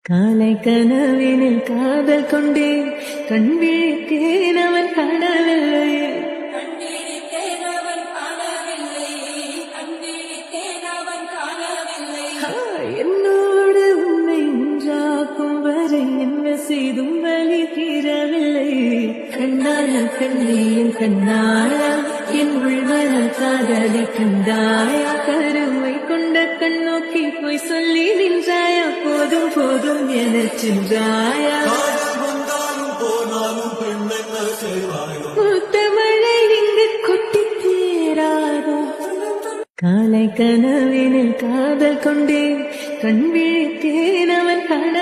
காலை கனவினில் காதல் கொண்டேன் கண் விழித்தேன் அவன் காணவில்லை என்னோடு உன்னை ஒன்றாக்கும் வரை என்ன செய்தும் வழி தீரவில்லை கண்ணான கண்ணியின் கண்ணாயா என் உள்வன காதலை கண்டாயா கருமை கொண்ட கண்ணோக்கி போய் சொல்லி நின்றாயா போதும் போதும் என சென்றாயா மூத்த மழை இங்கு கொட்டி தேராதோ காலை கனவினில் காதல் கொண்டேன் கண் விழித்தேன் அவன் காண